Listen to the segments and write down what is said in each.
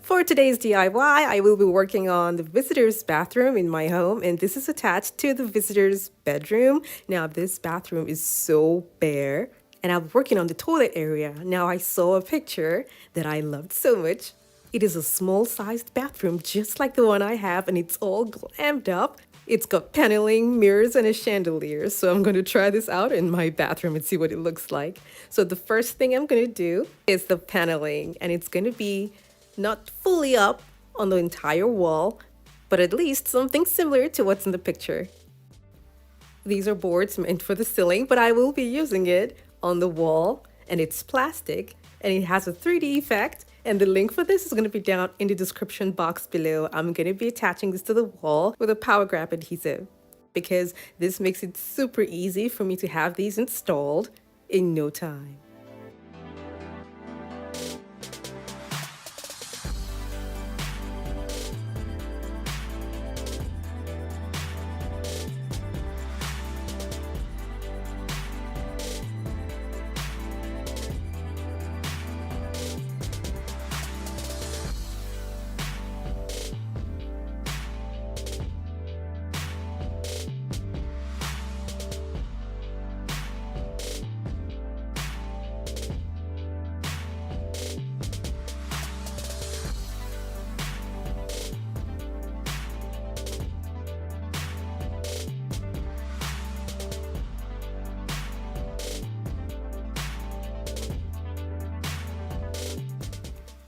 For today's DIY, I will be working on the visitor's bathroom in my home, and this is attached to the visitor's bedroom. Now, this bathroom is so bare, and I'm working on the toilet area. Now, I saw a picture that I loved so much. It is a small-sized bathroom just like the one I have, and it's all glammed up. It's got paneling, mirrors, and a chandelier. So I'm going to try this out in my bathroom and see what it looks like. So the first thing I'm going to do is the paneling, and it's going to be not fully up on the entire wall, but at least something similar to what's in the picture. These are boards meant for the ceiling, but I will be using it on the wall, and it's plastic, and it has a 3D effect, and the link for this is going to be down in the description box below. I'm going to be attaching this to the wall with a power grab adhesive, because this makes it super easy for me to have these installed in no time.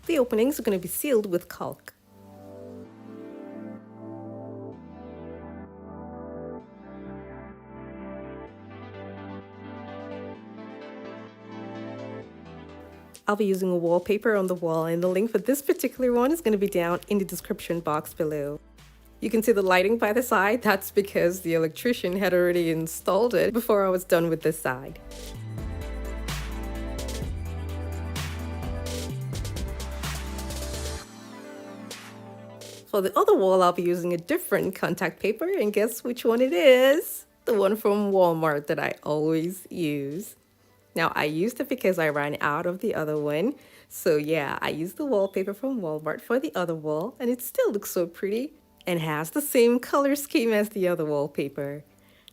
The openings are going to be sealed with caulk. I'll be using a wallpaper on the wall, and the link for this particular one is going to be down in the description box below. You can see the lighting by the side. That's because the electrician had already installed it before I was done with this side. For the other wall, I'll be using a different contact paper, and guess which one it is? The one from Walmart that I always use. Now, I used it because I ran out of the other one. So yeah, I used the wallpaper from Walmart for the other wall, and it still looks so pretty and has the same color scheme as the other wallpaper.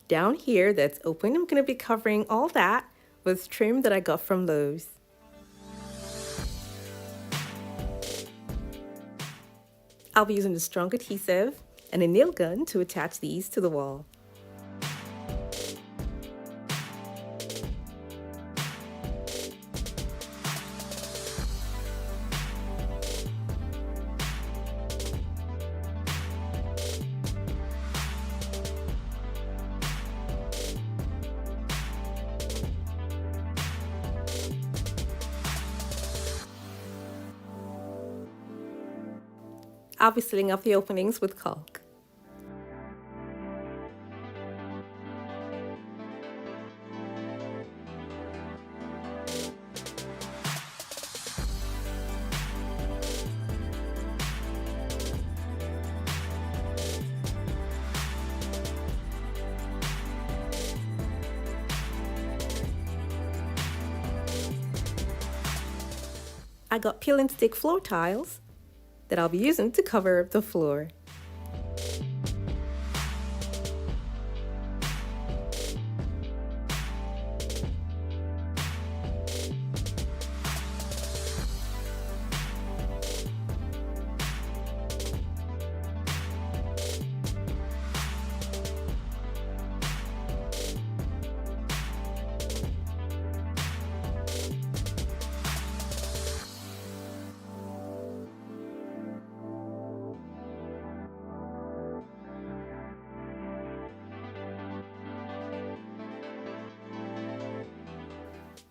Down here that's open, I'm going to be covering all that with trim that I got from Lowe's. I'll be using a strong adhesive and a nail gun to attach these to the wall. I'll be sealing up the openings with caulk. I got peel and stick floor tiles that I'll be using to cover the floor.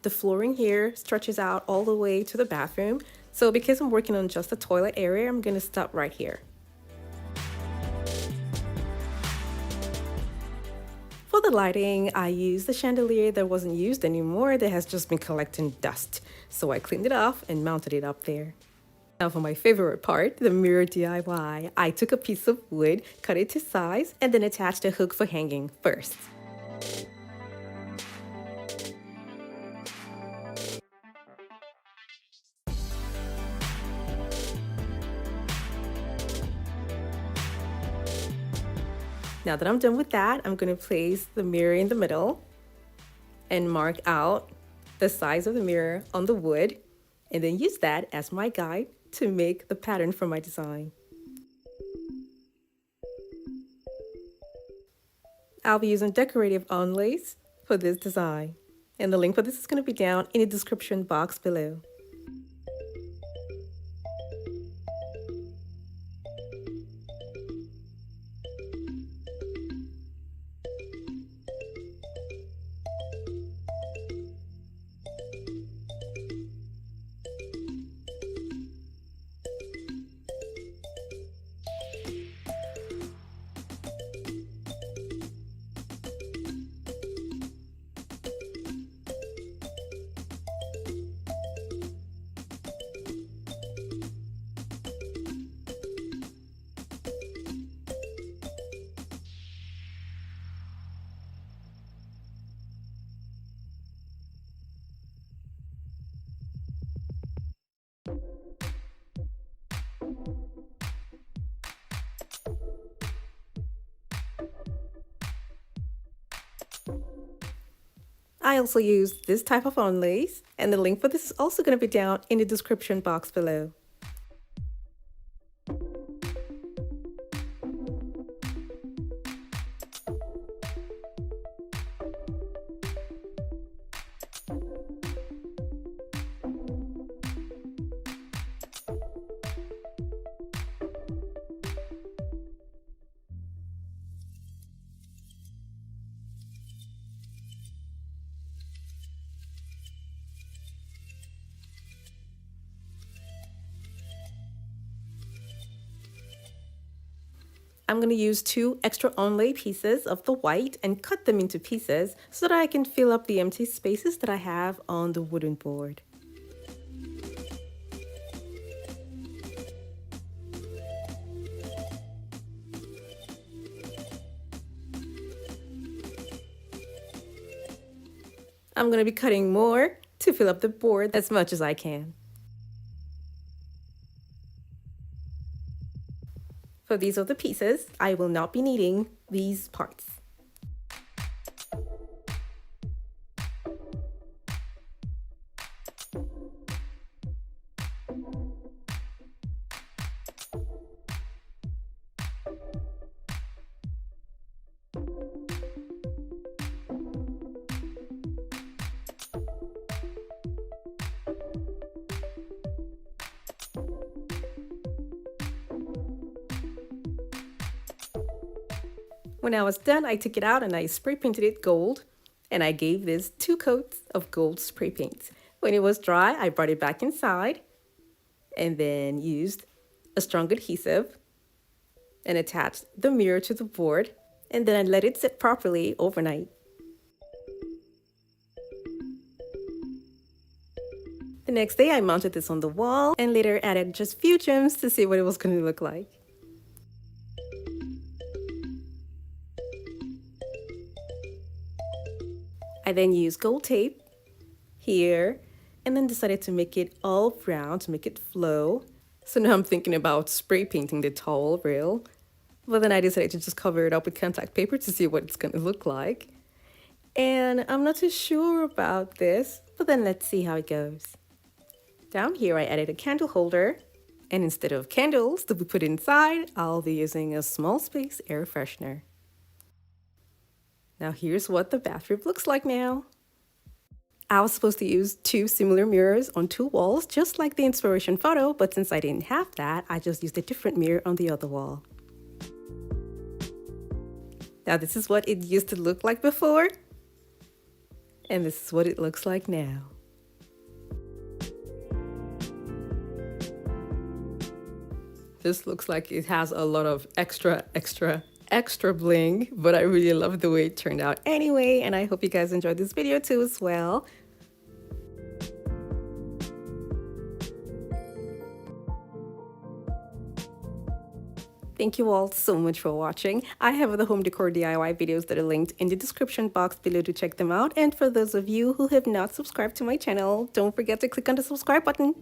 The flooring here stretches out all the way to the bathroom, so because I'm working on just the toilet area, I'm going to stop right here. For the lighting, I used the chandelier that wasn't used anymore that has just been collecting dust, so I cleaned it off and mounted it up there. Now for my favorite part, the mirror DIY. I took a piece of wood, cut it to size, and then attached a hook for hanging first. Now that I'm done with that, I'm going to place the mirror in the middle and mark out the size of the mirror on the wood, and then use that as my guide to make the pattern for my design. I'll be using decorative onlays for this design, and the link for this is going to be down in the description box below. I also use this type of onlays, and the link for this is also going to be down in the description box below. I'm going to use 2 extra onlay pieces of the white and cut them into pieces so that I can fill up the empty spaces that I have on the wooden board. I'm going to be cutting more to fill up the board as much as I can. For these other pieces, I will not be needing these parts. When I was done, I took it out and I spray painted it gold, and I gave this 2 coats of gold spray paint. When it was dry, I brought it back inside and then used a strong adhesive and attached the mirror to the board, and then I let it sit properly overnight. The next day, I mounted this on the wall and later added just a few gems to see what it was going to look like. I then used gold tape here and then decided to make it all round to make it flow. So now I'm thinking about spray painting the towel rail, but then I decided to just cover it up with contact paper to see what it's going to look like. And I'm not too sure about this, but then let's see how it goes. Down here I added a candle holder, and instead of candles to be put inside, I'll be using a small space air freshener. Now here's what the bathroom looks like now. I was supposed to use 2 similar mirrors on 2 walls, just like the inspiration photo, but since I didn't have that, I just used a different mirror on the other wall. Now this is what it used to look like before, and this is what it looks like now. This looks like it has a lot of extra bling, but I really love the way it turned out anyway, and I hope you guys enjoyed this video too as well. Thank you all so much for watching. I have other home decor DIY videos that are linked in the description box below to check them out, and for those of you who have not subscribed to my channel, don't forget to click on the subscribe button.